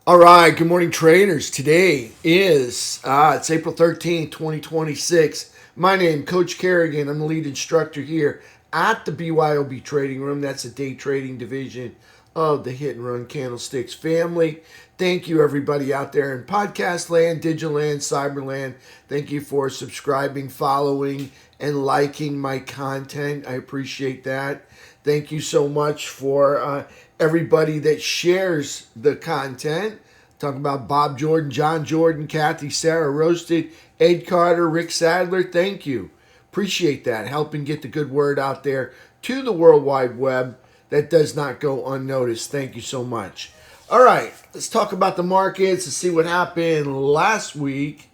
All right, good morning, traders. Today is it's April 13th, 2026. My name, Coach Carignan. I'm the lead instructor here at the BYOB Trading Room. That's a day trading division of the Hit and Run Candlesticks family. Thank you, everybody out there in podcast land, digital land, cyber land. Thank you for subscribing, following, and liking my content. I appreciate that. Thank you so much for everybody that shares the content. Talking about Bob Jordan, John Jordan, Kathy, Sarah Roasted, Ed Carter, Rick Sadler. Thank you. Appreciate that. Helping get the good word out there to the World Wide Web. That does not go unnoticed. Thank you so much. All right, let's talk about the markets and see what happened last week.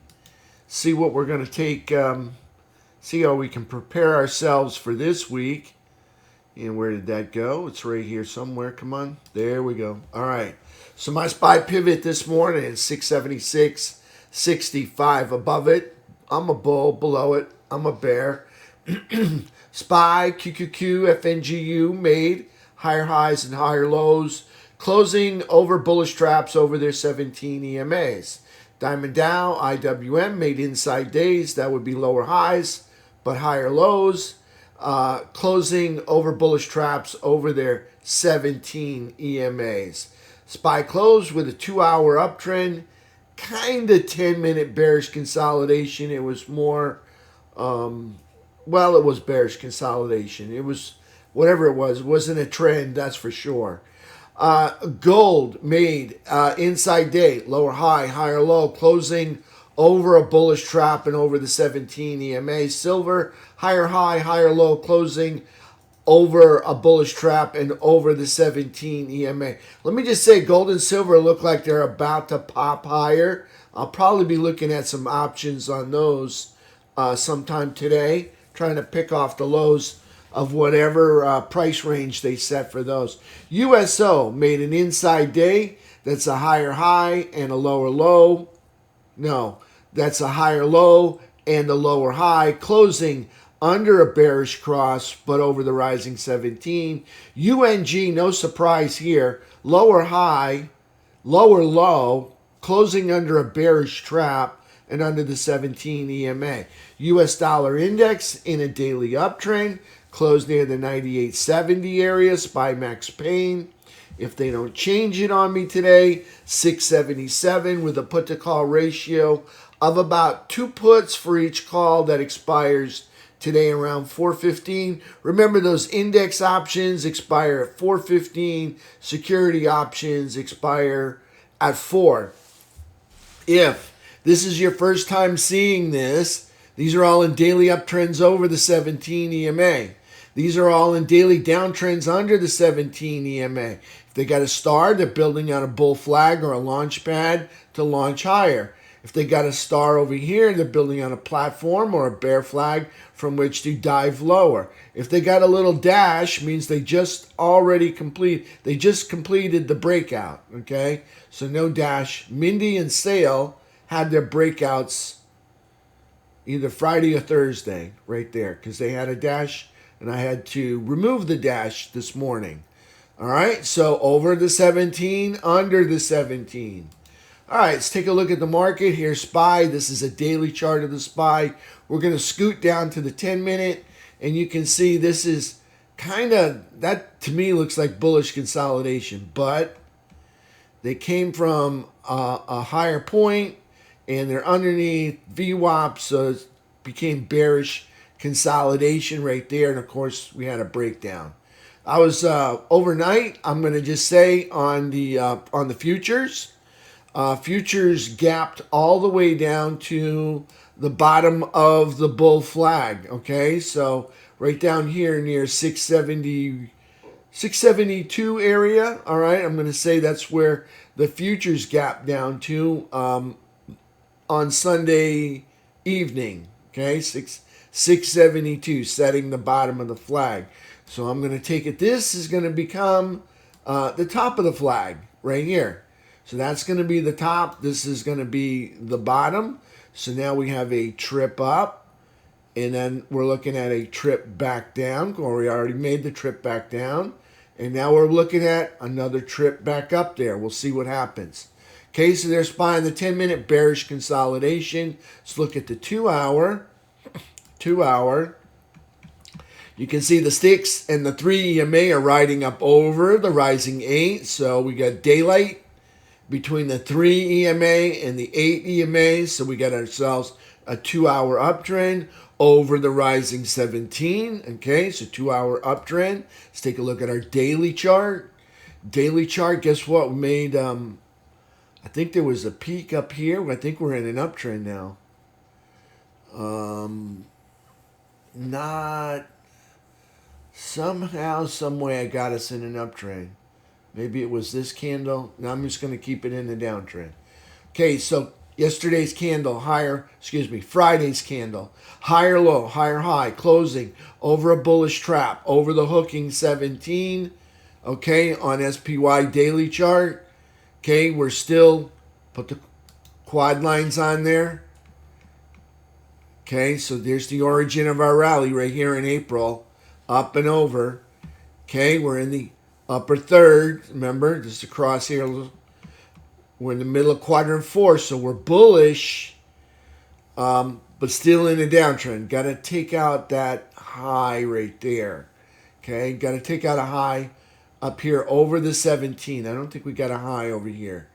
See what we're going to take, see how we can prepare ourselves for this week. And where did that go? It's right here somewhere. Come on. There we go. All right. So my SPY pivot this morning is 676.65. Above it, I'm a bull. Below it, I'm a bear. SPY, QQQ, FNGU made higher highs and higher lows, closing over bullish traps over their 17 EMAs. Diamond Dow, IWM made inside days. That would be lower highs, but higher lows. Closing over bullish traps over their 17 EMAs. SPY closed with a 2-hour uptrend, kind of 10-minute bearish consolidation. It was more, it was bearish consolidation. It was whatever it was. It wasn't a trend, that's for sure. Gold made inside day, lower high, higher low, closing over a bullish trap and over the 17 EMA. Silver, higher high, higher low, closing over a bullish trap and over the 17 EMA. Let me just say, gold and silver look like they're about to pop higher. I'll probably be looking at some options on those sometime today, trying to pick off the lows of whatever price range they set for those. USO made an inside day. That's a higher high and a lower low. No, that's a higher low and a lower high, closing under a bearish cross, but over the rising 17. UNG, no surprise here, lower high, lower low, closing under a bearish trap and under the 17 EMA. US dollar index in a daily uptrend, closed near the 98.70 area, SPY Max Pain. If they don't change it on me today, 677 with a put to call ratio of about 2 puts for each call that expires today around 4:15. Remember, those index options expire at 4:15. Security options expire at 4. If this is your first time seeing this, these are all in daily uptrends over the 17 EMA. These are all in daily downtrends under the 17 EMA. If they got a star, they're building on a bull flag or a launch pad to launch higher. If they got a star over here, they're building on a platform or a bear flag from which to dive lower. If they got a little dash, means they just completed the breakout, okay? So no dash. Mindy and Sale had their breakouts either Friday or Thursday right there because they had a dash and I had to remove the dash this morning. All right, so over the 17, under the 17. All right, let's take a look at the market. Here's SPY. This is a daily chart of the SPY. We're going to scoot down to the 10-minute, and you can see this is kind of, that to me looks like bullish consolidation, but they came from a higher point, and they're underneath VWAP, so it became bearish consolidation right there, and of course, we had a breakdown. I was overnight, I'm going to just say, on the futures. Futures gapped all the way down to the bottom of the bull flag. Okay, so right down here near 672 area. All right, I'm going to say that's where the futures gapped down to on Sunday evening. Okay, 672, setting the bottom of the flag. So I'm going to take it. This is going to become the top of the flag right here. So that's going to be the top. This is going to be the bottom. So now we have a trip up. And then we're looking at a trip back down. Or we already made the trip back down. And now we're looking at another trip back up there. We'll see what happens. Okay, so there's SPY on the 10-minute bearish consolidation. Let's look at the 2-hour. 2-hour. You can see the sticks and the 3 EMA are riding up over the rising 8. So we got daylight between the 3 EMA and the 8 EMA. So we got ourselves a 2-hour uptrend over the rising 17. Okay, so 2-hour uptrend. Let's take a look at our daily chart. Daily chart, guess what? We made, I think there was a peak up here. I think we're in an uptrend now. Not somehow, some way I got us in an uptrend. Maybe it was this candle. Now I'm just going to keep it in the downtrend. Okay, so yesterday's candle, Friday's candle, higher low, higher high, closing over a bullish trap, over the hooking 17, okay, on SPY daily chart. Okay, we're still, put the quad lines on there. Okay, so there's the origin of our rally right here in April, up and over. Okay, we're in the upper third. Remember, just across here, we're in the middle of quadrant 4, so we're bullish, but still in a downtrend. Got to take out that high right there. Okay, got to take out a high up here over the 17. I don't think we got a high over here.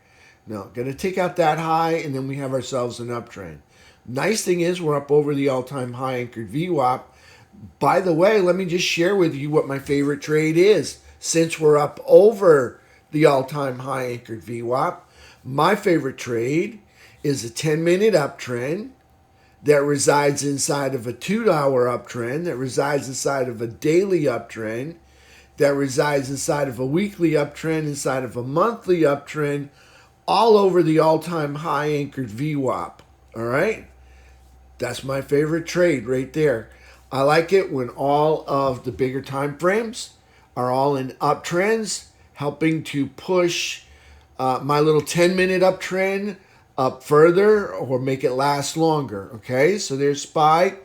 No, got to take out that high, and then we have ourselves an uptrend. Nice thing is we're up over the all-time high anchored VWAP. By the way, let me just share with you what my favorite trade is. Since we're up over the all-time high anchored VWAP, my favorite trade is a 10-minute uptrend that resides inside of a 2-hour uptrend, that resides inside of a daily uptrend, that resides inside of a weekly uptrend, inside of a monthly uptrend, all over the all-time high anchored VWAP. All right? That's my favorite trade right there. I like it when all of the bigger time frames are all in uptrends, helping to push my little 10-minute uptrend up further or make it last longer. Okay, so there's SPY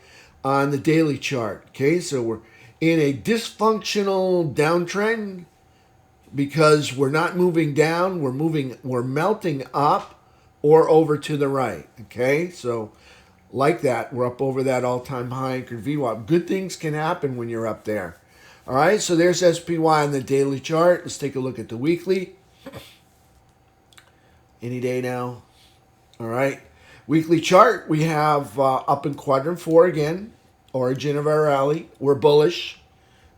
on the daily chart. Okay, so we're in a dysfunctional downtrend because we're not moving down, we're melting up or over to the right. Okay, so like that, we're up over that all-time high anchored VWAP. Good things can happen when you're up there. All right, so there's SPY on the daily chart. Let's take a look at the weekly. Any day now. All right, weekly chart, we have up in quadrant 4 again, origin of our rally. We're bullish.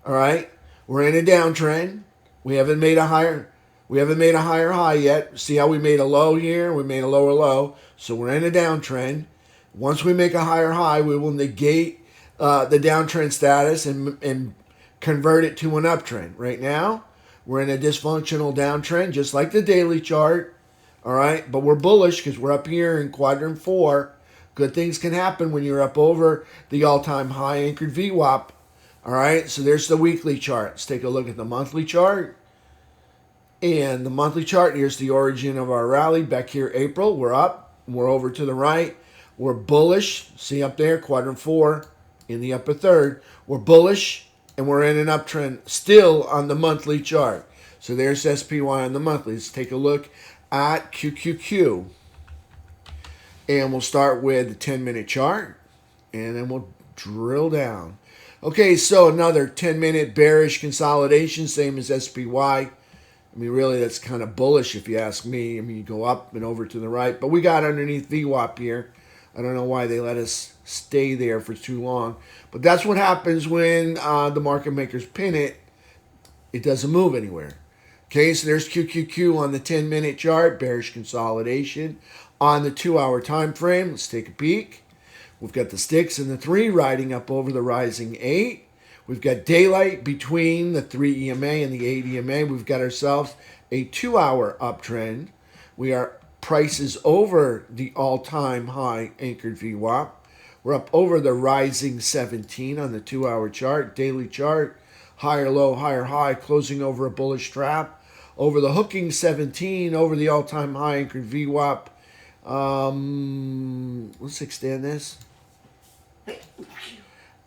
All right, we're in a downtrend. We haven't made a higher high yet. See how we made a low here? We made a lower low. So we're in a downtrend. Once we make a higher high, we will negate the downtrend status and convert it to an uptrend. Right now, we're in a dysfunctional downtrend, just like the daily chart. All right, but we're bullish because we're up here in quadrant 4. Good things can happen when you're up over the all-time high anchored VWAP. All right, so there's the weekly chart. Let's take a look at the monthly chart. And the monthly chart, here's the origin of our rally. Back here, April, we're up. We're over to the right. We're bullish. See up there, quadrant 4 in the upper third. We're bullish, and we're in an uptrend still on the monthly chart. So there's SPY on the monthly. Let's take a look at QQQ. And we'll start with the 10-minute chart, and then we'll drill down. Okay, so another 10-minute bearish consolidation, same as SPY. I mean, really, that's kind of bullish if you ask me. I mean, you go up and over to the right. But we got underneath VWAP here. I don't know why they let us stay there for too long. But that's what happens when the market makers pin it. It doesn't move anywhere. Okay, so there's QQQ on the 10-minute chart, bearish consolidation. On the 2-hour time frame, let's take a peek. We've got the sticks and the 3 riding up over the rising 8. We've got daylight between the 3 EMA and the 8 EMA. We've got ourselves a 2-hour uptrend. We are prices over the all-time high anchored VWAP. We're up over the rising 17 on the 2-hour chart, daily chart, higher low, higher high, closing over a bullish trap, over the hooking 17, over the all-time high anchored VWAP. Let's extend this.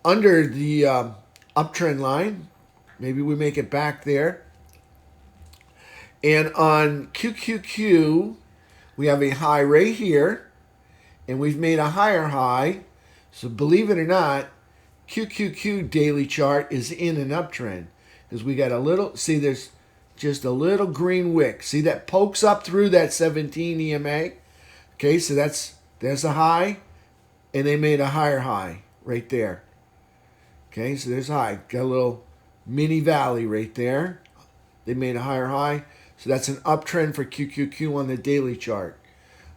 Under the uptrend line, maybe we make it back there. And on QQQ, We have a high right here, and we've made a higher high. So believe it or not, QQQ daily chart is in an uptrend because we got a little, see there's just a little green wick. See that pokes up through that 17 EMA? Okay, so there's a high, and they made a higher high right there. Okay, so there's a high. Got a little mini valley right there. They made a higher high. So that's an uptrend for QQQ on the daily chart.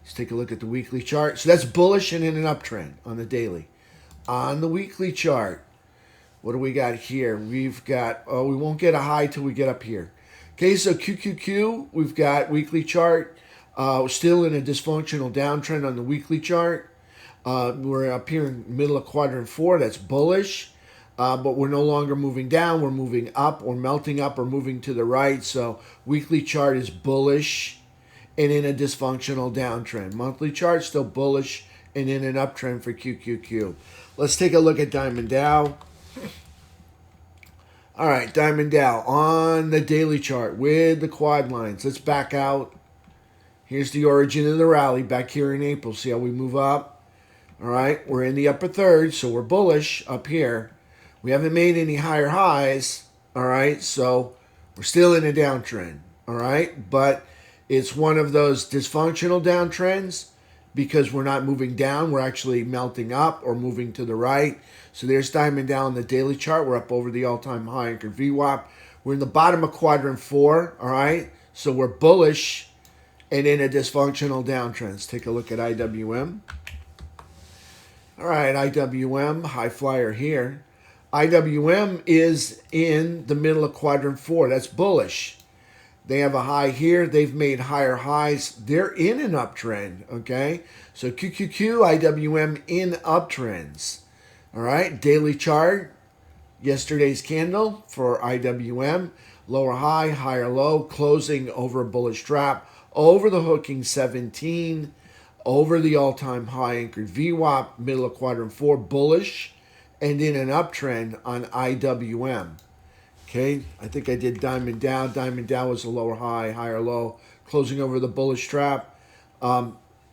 Let's take a look at the weekly chart. So that's bullish and in an uptrend on the daily. On the weekly chart, what do we got here? We've got, oh, we won't get a high till we get up here. Okay, so QQQ, we've got weekly chart. Still in a dysfunctional downtrend on the weekly chart. We're up here in the middle of quadrant 4. That's bullish. But we're no longer moving down. We're moving up or melting up or moving to the right. So weekly chart is bullish and in a dysfunctional downtrend. Monthly chart still bullish and in an uptrend for QQQ. Let's take a look at Diamond Dow. All right, Diamond Dow on the daily chart with the quad lines. Let's back out. Here's the origin of the rally back here in April. See how we move up? All right, we're in the upper third, so we're bullish up here. We haven't made any higher highs, all right? So we're still in a downtrend, all right? But it's one of those dysfunctional downtrends because we're not moving down. We're actually melting up or moving to the right. So there's Diamond Down on the daily chart. We're up over the all-time high anchored VWAP. We're in the bottom of quadrant 4, all right? So we're bullish and in a dysfunctional downtrend. Let's take a look at IWM. All right, IWM, high flyer here. IWM is in the middle of quadrant 4. That's bullish. They have a high here. They've made higher highs. They're in an uptrend, okay? So QQQ, IWM in uptrends. All right, daily chart. Yesterday's candle for IWM. Lower high, higher low, closing over a bullish trap, over the hooking 17, over the all-time high anchored VWAP, middle of quadrant 4, bullish, and in an uptrend on IWM. Okay, I think I did Diamond Dow. Diamond Dow was a lower high, higher low, closing over the bullish trap.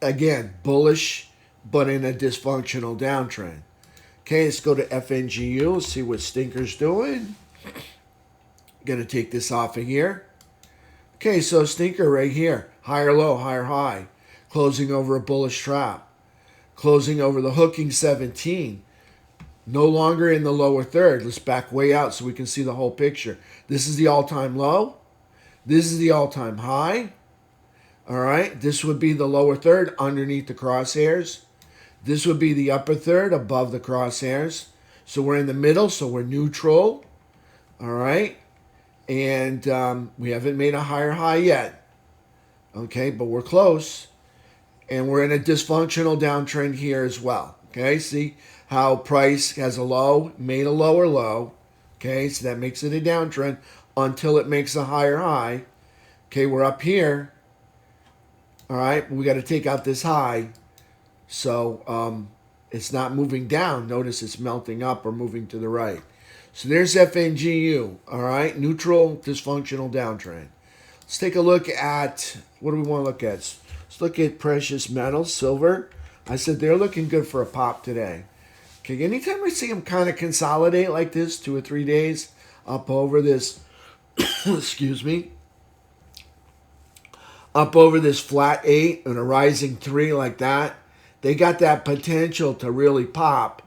Again, bullish, but in a dysfunctional downtrend. Okay, let's go to FNGU, see what Stinker's doing. Gonna take this off of here. Okay, so Stinker right here, higher low, higher high, closing over a bullish trap, closing over the hooking 17. No longer in the lower third. Let's back way out so we can see the whole picture. This is the all-time low. This is the all-time high. All right. This would be the lower third underneath the crosshairs. This would be the upper third above the crosshairs. So we're in the middle, so we're neutral. All right. And we haven't made a higher high yet. Okay, but we're close. And we're in a dysfunctional downtrend here as well. Okay, see how price has a low, made a lower low. Okay, so that makes it a downtrend until it makes a higher high. Okay, we're up here. All right, we got to take out this high. So it's not moving down. Notice it's melting up or moving to the right. So there's FNGU. All right, neutral, dysfunctional downtrend. Let's take a look at, what do we want to look at? Let's look at precious metals, silver. I said they're looking good for a pop today. Okay, anytime I see them kind of consolidate like this, 2 or 3 days up over this, excuse me, up over this flat 8 and a rising 3 like that, they got that potential to really pop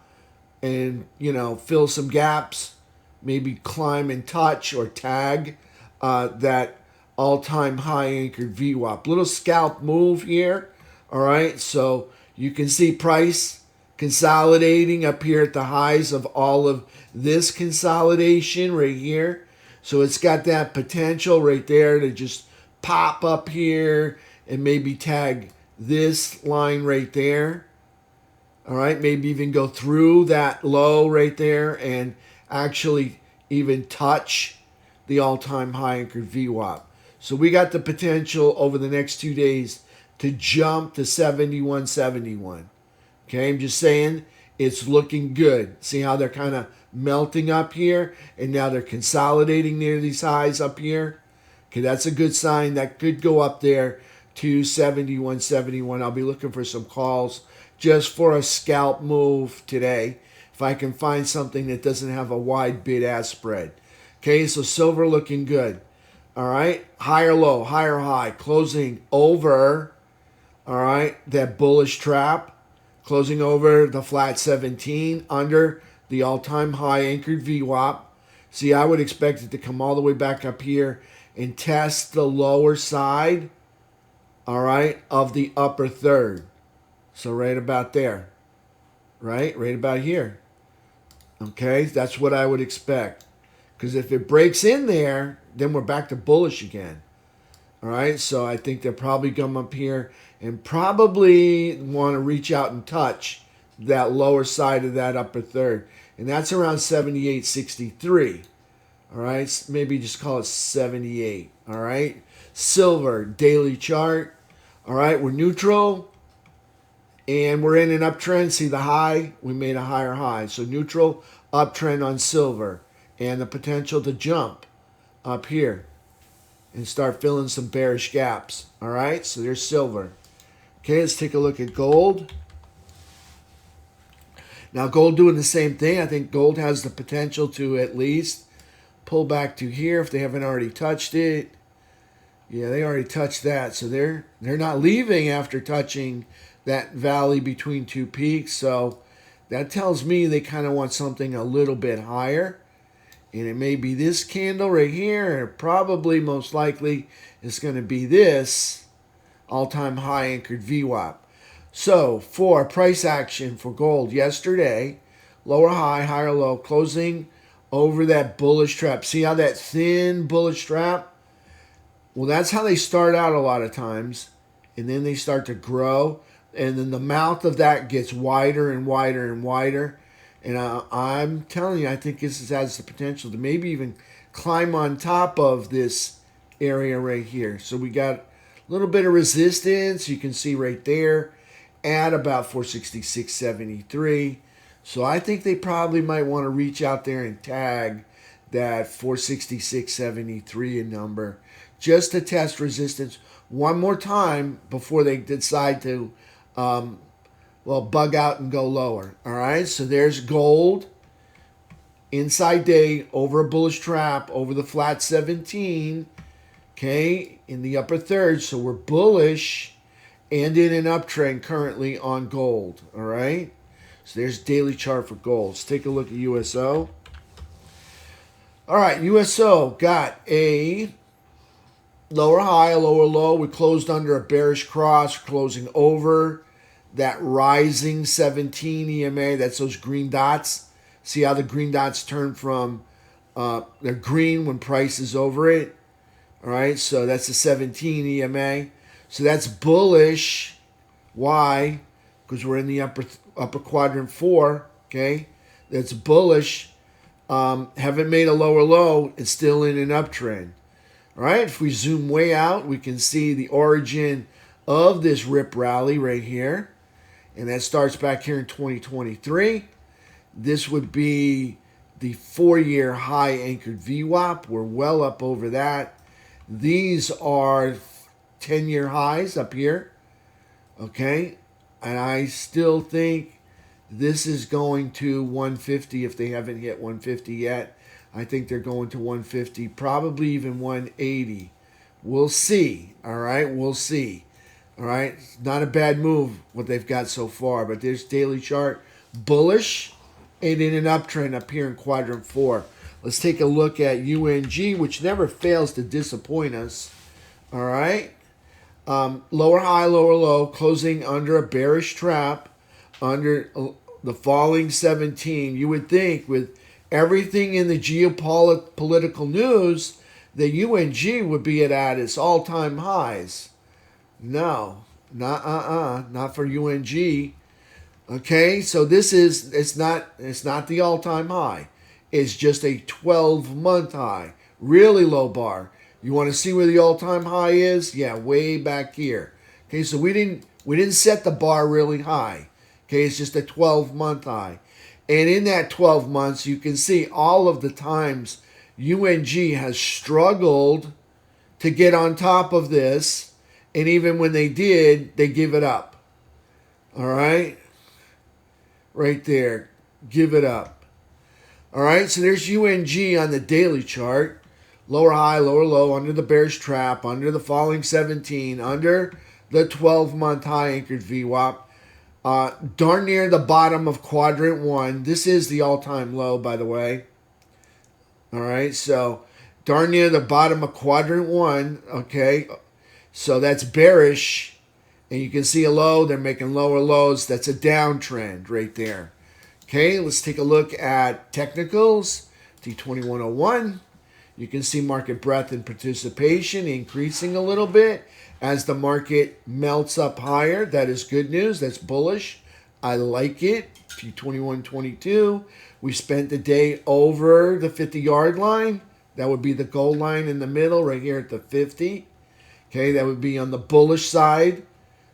and, you know, fill some gaps, maybe climb and touch or tag that all-time high anchored VWAP. Little scalp move here, all right? So you can see price consolidating up here at the highs of all of this consolidation right here. So it's got that potential right there to just pop up here and maybe tag this line right there. All right, maybe even go through that low right there and actually even touch the all-time high anchored VWAP. So we got the potential over the next 2 days to jump to 71.71. Okay, I'm just saying it's looking good. See how they're kind of melting up here and now they're consolidating near these highs up here? Okay, that's a good sign. That could go up there 270, 171. I'll be looking for some calls just for a scalp move today if I can find something that doesn't have a wide bid-ask spread. Okay, so silver looking good. All right, higher low, higher high, closing over, all right, that bullish trap, closing over the flat 17 under the all-time high anchored VWAP. See, I would expect it to come all the way back up here and test the lower side, all right, of the upper third. So right about there, right about here. Okay, that's what I would expect. Because if it breaks in there, then we're back to bullish again. All right, so I think they'll probably come up here and probably want to reach out and touch that lower side of that upper third. And that's around 78.63. All right, maybe just call it 78. All right, silver, daily chart. All right, we're neutral. And we're in an uptrend. See the high? We made a higher high. So neutral, uptrend on silver. And the potential to jump up here and start filling some bearish gaps. All right, so there's silver. Okay, let's take a look at gold. Now, gold doing the same thing. I think gold has the potential to at least pull back to here if they haven't already touched it. Yeah, they already touched that. So they're not leaving after touching that valley between two peaks. So that tells me they kind of want something a little bit higher. And it may be this candle right here, or probably most likely it's going to be this all-time high anchored VWAP. So for price action for gold yesterday, lower high, higher low, closing over that bullish trap. See how that thin bullish trap? Well, that's how they start out a lot of times. And then they start to grow. And then the mouth of that gets wider and wider and wider. And I'm telling you, I think this has the potential to maybe even climb on top of this area right here. So we got a little bit of resistance. You can see right there at about 466.73. So I think they probably might want to reach out there and tag that 466.73 number just to test resistance one more time before they decide to bug out and go lower. All right, so there's gold. Inside day over a bullish trap over the flat 17. Okay, in the upper third. So we're bullish and in an uptrend currently on gold. All right, so there's daily chart for gold. Let's take a look at USO. All right, USO got a lower high, a lower low. We closed under a bearish cross, closing over that rising 17 EMA. That's those green dots. See how the green dots turn from, they're green when price is over it. All right, so that's the 17 EMA. So that's bullish. Why? Because we're in the upper quadrant 4, okay? That's bullish. Haven't made a lower low. It's still in an uptrend. All right, if we zoom way out, we can see the origin of this rip rally right here. And that starts back here in 2023. This would be the 4-year high anchored VWAP. We're well up over that. These are 10-year highs up here. Okay. And I still think this is going to 150 if they haven't hit 150 yet. I think they're going to 150, probably even 180. We'll see. All right. We'll see. All right, not a bad move what they've got so far, but there's daily chart bullish and in an uptrend up here in quadrant 4. Let's take a look at UNG, which never fails to disappoint us. All right, lower high, lower low, closing under a bearish trap under the falling 17. You would think with everything in the geopolitical news that UNG would be at its all-time highs. No, not for UNG. Okay, so this is it's not the all-time high. It's just a 12-month high. Really low bar. You want to see where the all-time high is? Yeah, way back here. Okay, so we didn't set the bar really high. Okay, it's just a 12-month high. And in that 12 months, you can see all of the times UNG has struggled to get on top of this. And even when they did, they give it up. All right? Right there. Give it up. All right, so there's UNG on the daily chart. Lower high, lower low, under the bearish trap, under the falling 17, under the 12-month high anchored VWAP. Darn near the bottom of quadrant 1. This is the all-time low, by the way. All right, so darn near the bottom of quadrant 1. Okay, so that's bearish. And you can see a low. They're making lower lows. That's a downtrend right there. Okay, let's take a look at technicals. T2101. You can see market breadth and participation increasing a little bit as the market melts up higher. That is good news. That's bullish. I like it. T2122. We spent the day over the 50-yard line. That would be the gold line in the middle right here at the 50. Okay, that would be on the bullish side,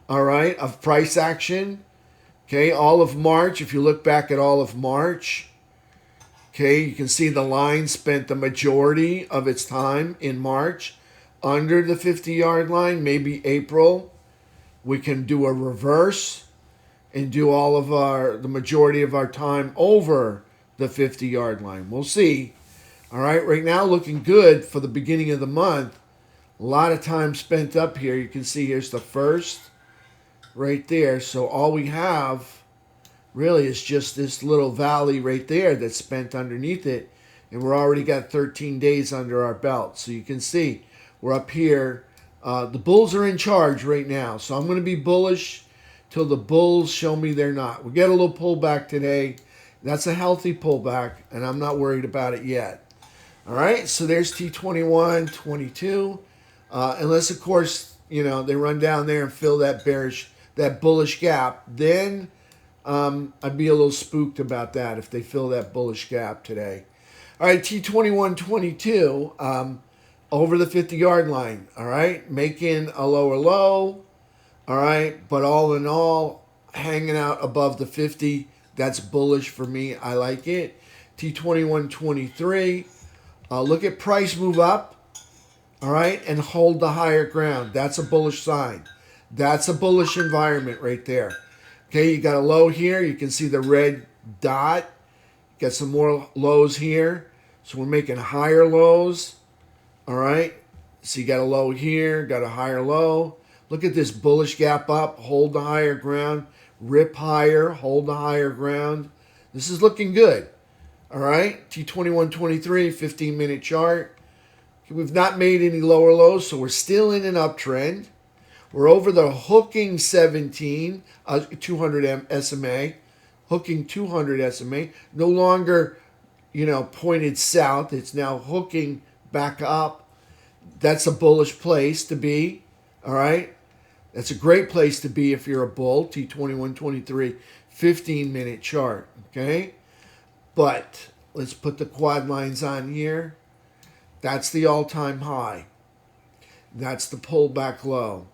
all right, of price action. Okay, all of March, if you look back at all of March, okay, you can see the line spent the majority of its time in March under the 50-yard line. Maybe April, we can do a reverse and do all of the majority of our time over the 50-yard line. We'll see. All right, right now looking good for the beginning of the month. A lot of time spent up here. You can see here's the first right there. So all we have really is just this little valley right there that's spent underneath it. And we're already got 13 days under our belt. So you can see we're up here. The bulls are in charge right now. So I'm going to be bullish till the bulls show me they're not. We get a little pullback today. That's a healthy pullback, and I'm not worried about it yet. All right, so there's T21, 22. Unless, of course, you know, they run down there and fill that bullish gap, then I'd be a little spooked about that if they fill that bullish gap today. All right, T21, 22, over the 50-yard line, all right, making a lower low, all right, but all in all, hanging out above the 50, that's bullish for me. I like it. T21, 23, look at price move up, all right, and hold the higher ground. That's a bullish sign. That's a bullish environment right there. Okay, you got a low here. You can see the red dot. Got some more lows here. So we're making higher lows. All right. So you got a low here, got a higher low. Look at this bullish gap up. Hold the higher ground. Rip higher. Hold the higher ground. This is looking good. All right. T2123, 15-minute chart. Okay, we've not made any lower lows, so we're still in an uptrend. We're over the hooking 17, 200 SMA, hooking 200 SMA. No longer, you know, pointed south. It's now hooking back up. That's a bullish place to be, all right? That's a great place to be if you're a bull. T2123, 15-minute chart, okay? But let's put the quad lines on here. That's the all-time high. That's the pullback low.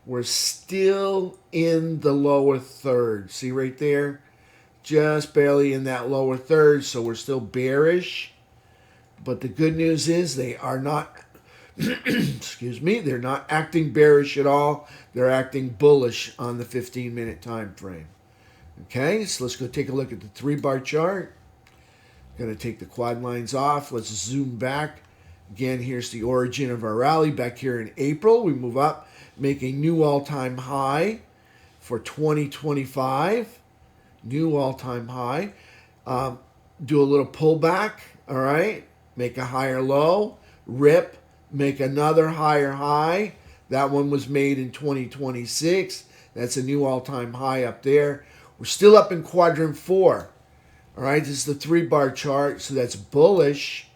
We're still in the lower third. See right there? Just barely in that lower third, so we're still bearish. But the good news is they are not, excuse me, they're not acting bearish at all. They're acting bullish on the 15-minute time frame. Okay, so let's go take a look at the 3-bar chart. Going to take the quad lines off. Let's zoom back. Again, here's the origin of our rally back here in April. We move up, make a new all-time high for 2025. New all-time high. Do a little pullback, all right? Make a higher low. Rip. Make another higher high. That one was made in 2026. That's a new all-time high up there. We're still up in quadrant 4. All right, this is the 3-bar chart, so that's bullish.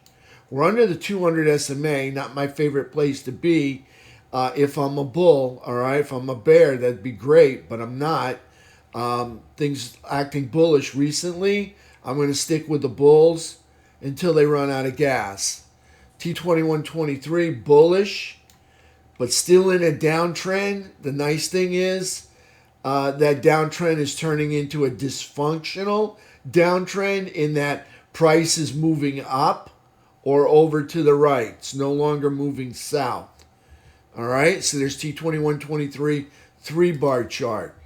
We're under the 200 SMA, not my favorite place to be if I'm a bull, all right? If I'm a bear, that'd be great, but I'm not. Things acting bullish recently. I'm going to stick with the bulls until they run out of gas. T2123, bullish, but still in a downtrend. The nice thing is that downtrend is turning into a dysfunctional downtrend in that price is moving up or over to the right. It's no longer moving south. All right, so there's T2123 3-bar chart.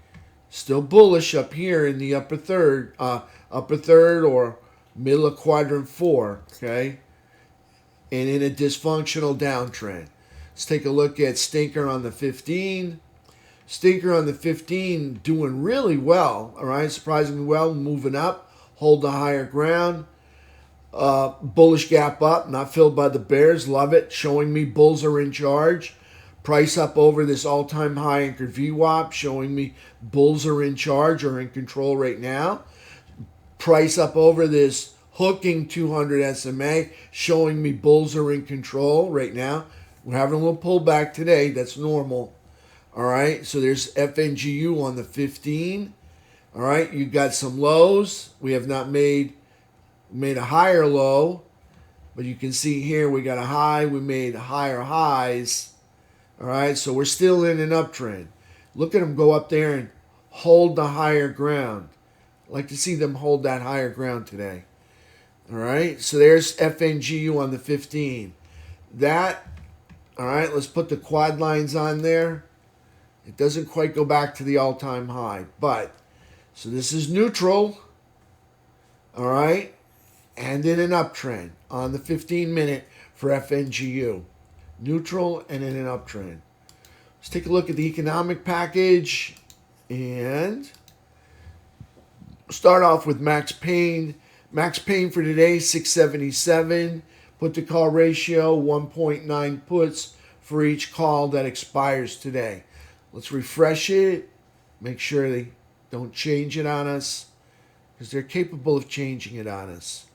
Still bullish up here in the upper third or middle of quadrant 4, okay? And in a dysfunctional downtrend. Let's take a look at Stinker on the 15. Stinker on the 15 doing really well, all right? Surprisingly well, moving up, hold the higher ground. Bullish gap up, not filled by the bears. Love it. Showing me bulls are in charge. Price up over this all-time high anchored VWAP, showing me bulls are in charge or in control right now. Price up over this hooking 200 SMA, showing me bulls are in control right now. We're having a little pullback today. That's normal. All right, so there's FNGU on the 15. All right, you got some lows. We have not made a higher low, but you can see here we got a high. We made higher highs. All right, so we're still in an uptrend. Look at them go up there and hold the higher ground. I'd like to see them hold that higher ground today. All right, so there's FNGU on the 15. All right, let's put the quad lines on there. It doesn't quite go back to the all-time high, but, so this is neutral, all right, and in an uptrend on the 15-minute for FNGU. Neutral and in an uptrend. Let's take a look at the economic package and start off with Max Payne. Max Payne for today, 677. Put to call ratio, 1.9 puts for each call that expires today. Let's refresh it. Make sure they don't change it on us, because they're capable of changing it on us.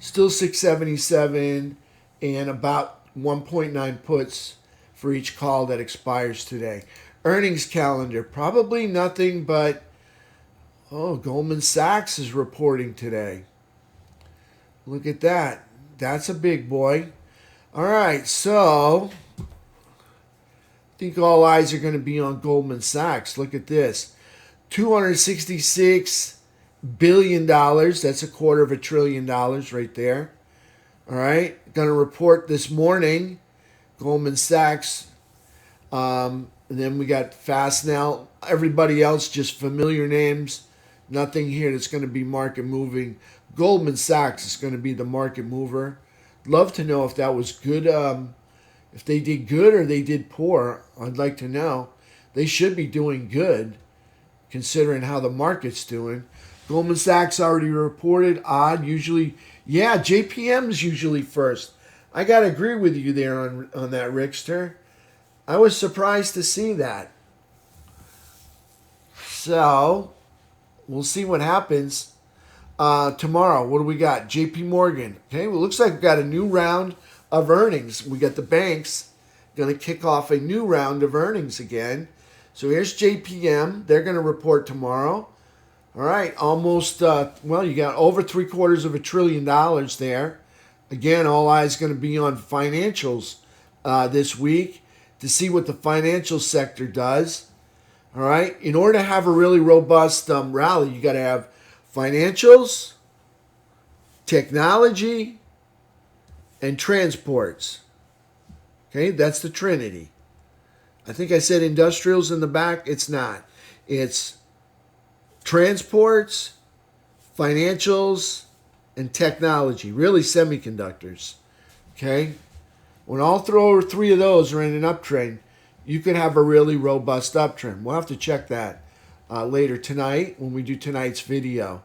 Still 677 and about 1.9 puts for each call that expires today. Earnings calendar, probably nothing but, Goldman Sachs is reporting today. Look at that. That's a big boy. All right, so I think all eyes are going to be on Goldman Sachs. Look at this. $266 billion. That's $250 billion right there. All right. Going to report this morning. Goldman Sachs. And then we got Fastnell. Everybody else just familiar names. Nothing here that's going to be market moving. Goldman Sachs is going to be the market mover. Love to know if that was good. If they did good or they did poor. I'd like to know. They should be doing good, considering how the market's doing. Goldman Sachs already reported. Odd. Usually, yeah, JPM's usually first. I got to agree with you there on that, Rickster. I was surprised to see that. So, we'll see what happens tomorrow. What do we got? JP Morgan. Okay, well, it looks like we've got a new round of earnings. We got the banks going to kick off a new round of earnings again. So here's JPM. They're going to report tomorrow. All right, almost, you got over $750 billion there. Again, all eyes going to be on financials this week to see what the financial sector does. All right, in order to have a really robust rally, you got to have financials, technology, and transports. Okay, that's the Trinity. I think I said industrials in the back. It's not. It's transports, financials, and technology. Really semiconductors. Okay? When all three of those are in an uptrend, you can have a really robust uptrend. We'll have to check that later tonight when we do tonight's video.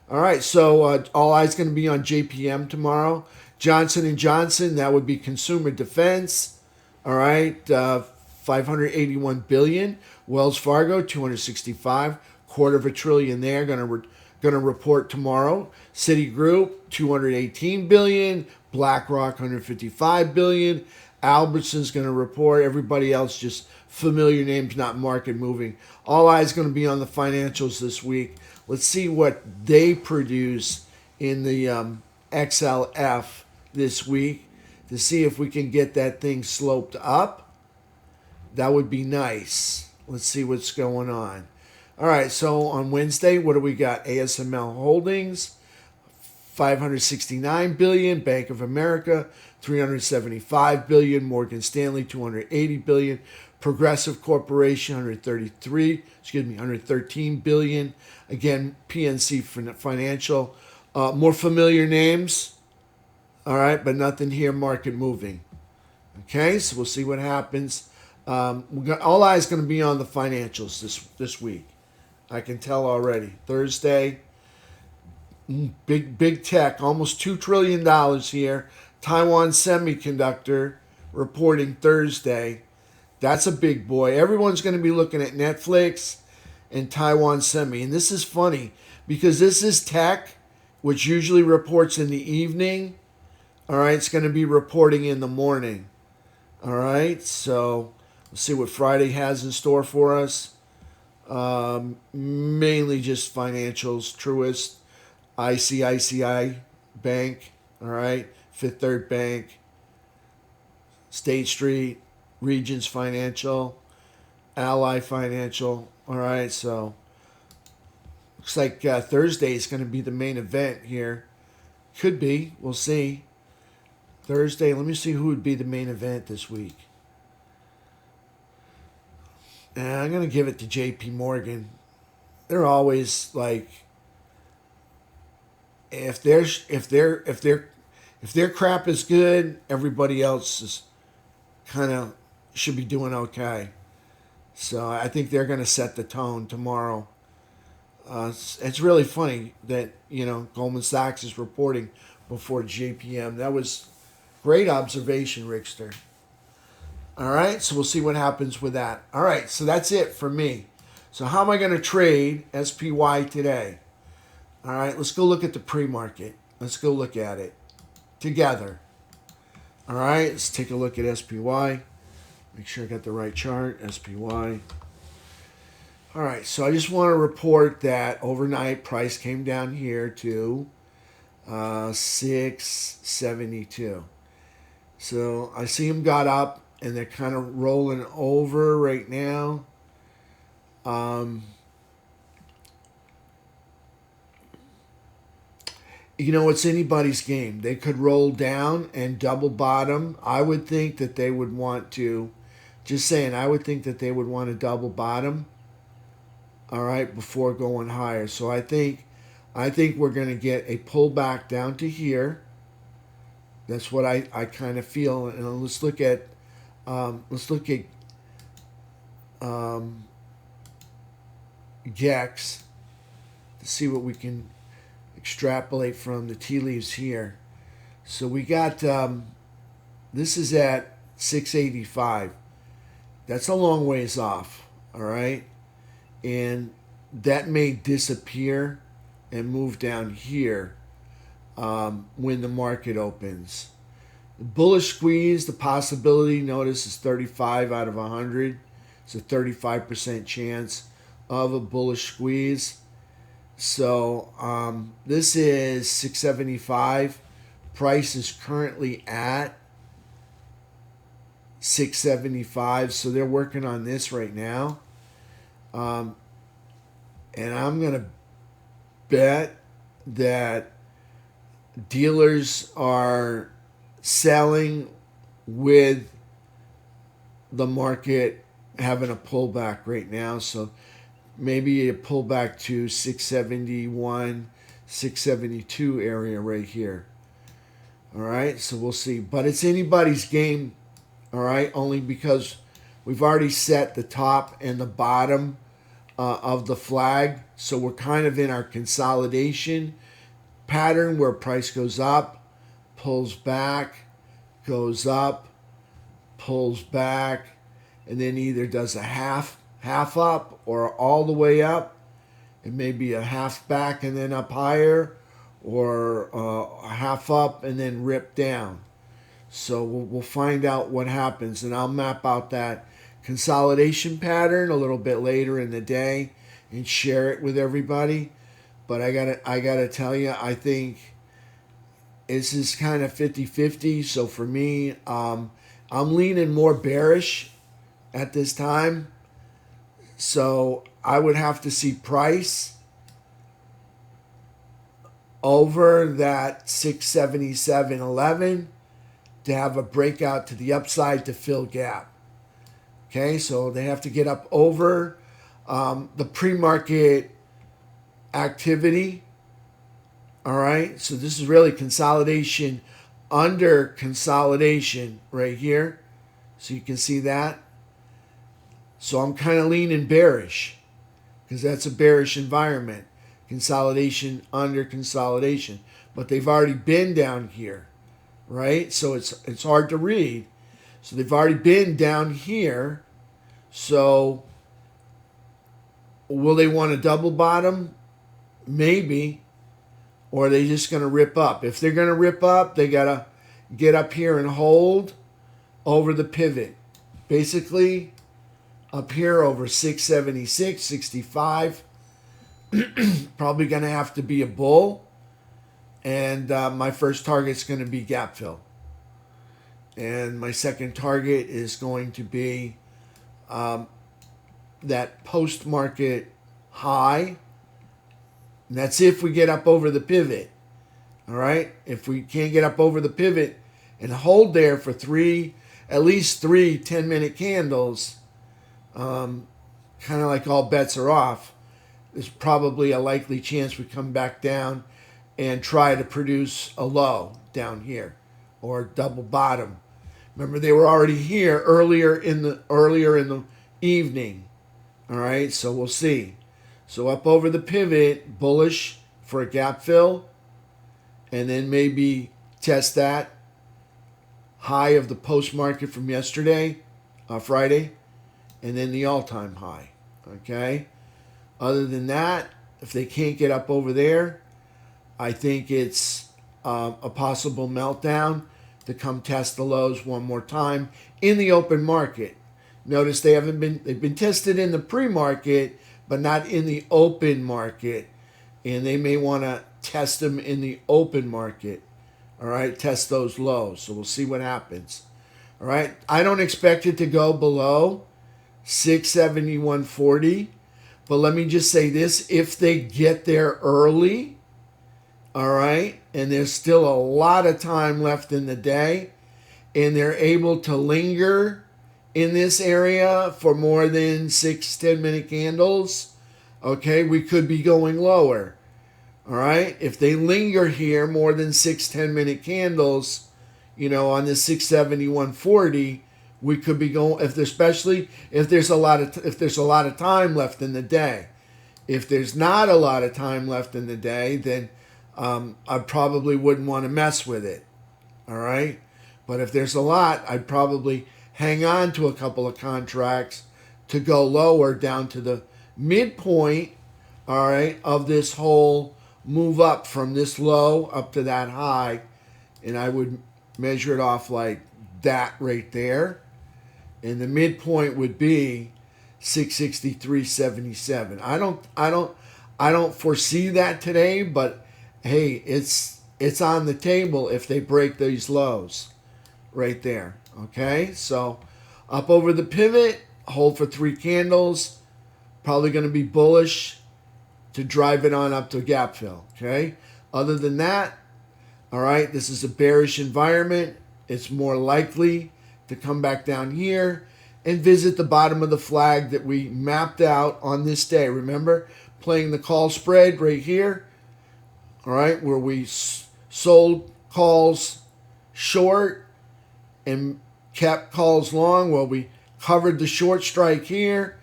All right, so all eyes going to be on JPM tomorrow. Johnson & Johnson, that would be consumer defense. All right, $581 billion. Wells Fargo, $265. $250 billion there. Going to report tomorrow. Citigroup, $218 billion. BlackRock, $155 billion. Albertson's going to report. Everybody else just familiar names, not market moving. All eyes going to be on the financials this week. Let's see what they produce in the XLF this week to see if we can get that thing sloped up. That would be nice. Let's see what's going on. All right, so on Wednesday, what do we got? ASML Holdings, $569 billion. Bank of America, $375 billion. Morgan Stanley, $280 billion. Progressive Corporation, $113 billion. Again, PNC Financial. More familiar names. All right, but nothing here market moving. Okay, so we'll see what happens. All eyes going to be on the financials this week. I can tell already. Thursday, big tech, almost $2 trillion here. Taiwan Semiconductor reporting Thursday. That's a big boy. Everyone's going to be looking at Netflix and Taiwan Semi. And this is funny because this is tech, which usually reports in the evening. All right, it's going to be reporting in the morning. All right, so let's see what Friday has in store for us. Mainly just financials, Truist, ICICI Bank, all right, Fifth Third Bank, State Street, Regions Financial, Ally Financial, all right, so looks like Thursday is going to be the main event here. Could be, we'll see. Thursday, let me see who would be the main event this week. And I'm going to give it to JP Morgan. They're always like, if their crap is good, everybody else is kind of should be doing okay. So I think they're going to set the tone tomorrow. It's really funny that Goldman Sachs is reporting before JPM. That was great observation, Rickster. All right, so we'll see what happens with that. All right, so that's it for me. So how am I going to trade SPY today? All right, let's go look at the pre-market. Let's go look at it together. All right, let's take a look at SPY. Make sure I got the right chart, SPY. All right, so I just want to report that overnight price came down here to 672. So I see them got up, and they're kind of rolling over right now. It's anybody's game. They could roll down and double bottom. I would think that they would want to, I would think that they would want to double bottom, all right, before going higher. So I think we're going to get a pullback down to here. That's what I kind of feel. And let's look at GEX to see what we can extrapolate from the tea leaves here. So we got this is at 685. That's a long ways off, all right? And that may disappear and move down here when the market opens. The bullish squeeze, the possibility, notice, is 35 out of 100. It's a 35% chance of a bullish squeeze. So this is 675. Price is currently at 675. So they're working on this right now. And I'm going to bet that dealers are selling with the market having a pullback right now. So maybe a pullback to 671, 672 area right here. All right, so we'll see. But it's anybody's game, all right, only because we've already set the top and the bottom of the flag. So we're kind of in our consolidation pattern where price goes up, pulls back, goes up, pulls back, and then either does a half up or all the way up, and maybe a half back and then up higher, or a half up and then rip down. So we'll find out what happens, and I'll map out that consolidation pattern a little bit later in the day and share it with everybody. But I gotta tell you, I think this is kind of 50-50. So for me, I'm leaning more bearish at this time. So I would have to see price over that 677.11 to have a breakout to the upside to fill gap. Okay, so they have to get up over the pre-market activity. All right, so this is really consolidation under consolidation right here. So you can see that. So I'm kind of leaning bearish because that's a bearish environment. Consolidation under consolidation. But they've already been down here, right? So it's hard to read. So they've already been down here. So will they want a double bottom? Maybe. Or are they just going to rip up? If they're going to rip up, they got to get up here and hold over the pivot. Basically, up here over 676, 65. Probably going to have to be a bull. And my first target is going to be gap fill. And my second target is going to be that post-market high. And that's if we get up over the pivot. All right? If we can't get up over the pivot and hold there for at least three 10-minute candles, kind of like all bets are off, there's probably a likely chance we come back down and try to produce a low down here or double bottom. Remember, they were already here earlier in the evening. All right? So we'll see. So up over the pivot, bullish for a gap fill, and then maybe test that high of the post-market from yesterday, Friday, and then the all-time high, okay? Other than that, if they can't get up over there, I think it's a possible meltdown to come test the lows one more time in the open market. Notice they've been tested in the pre-market, but not in the open market. And they may want to test them in the open market. All right, test those lows. So we'll see what happens. All right, I don't expect it to go below 671.40. But let me just say this. If they get there early, all right, and there's still a lot of time left in the day, and they're able to linger in this area for more than 6-10-minute candles, okay, we could be going lower. All right, if they linger here more than 6-10-minute candles, on this 671.40, we could be going, especially if there's a lot of time left in the day. If there's not a lot of time left in the day, then I probably wouldn't want to mess with it. All right, but if there's a lot, I'd probably hang on to a couple of contracts to go lower down to the midpoint, all right, of this whole move up from this low up to that high. And I would measure it off like that right there. And the midpoint would be 663.77. I don't foresee that today, but hey, it's on the table if they break these lows right there. Okay, so up over the pivot, hold for 3 candles. Probably going to be bullish to drive it on up to gap fill. Okay, other than that, all right, this is a bearish environment. It's more likely to come back down here and visit the bottom of the flag that we mapped out on this day. Remember, playing the call spread right here, all right, where we sold calls short and kept calls long. Well, we covered the short strike here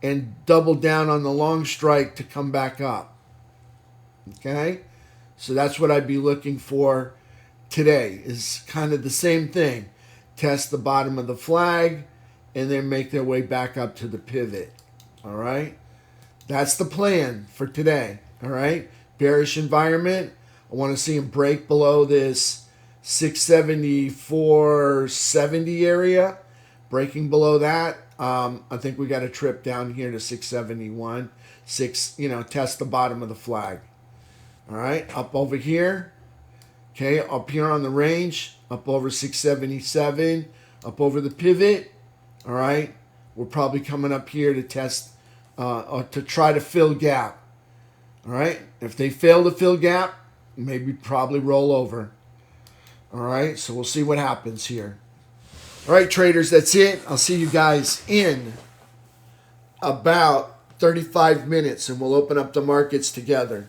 and doubled down on the long strike to come back up. Okay? So that's what I'd be looking for today, is kind of the same thing. Test the bottom of the flag and then make their way back up to the pivot. All right? That's the plan for today. All right? Bearish environment. I want to see them break below this 674.70 area. Breaking below that, I think we got a trip down here to 671. Test the bottom of the flag. All right, up over here. Okay, up here on the range, up over 677, up over the pivot. All right, we're probably coming up here to test, or to try to fill gap. All right, if they fail to fill gap, maybe probably roll over. All right, so we'll see what happens here. All right, traders, that's it. I'll see you guys in about 35 minutes, and we'll open up the markets together.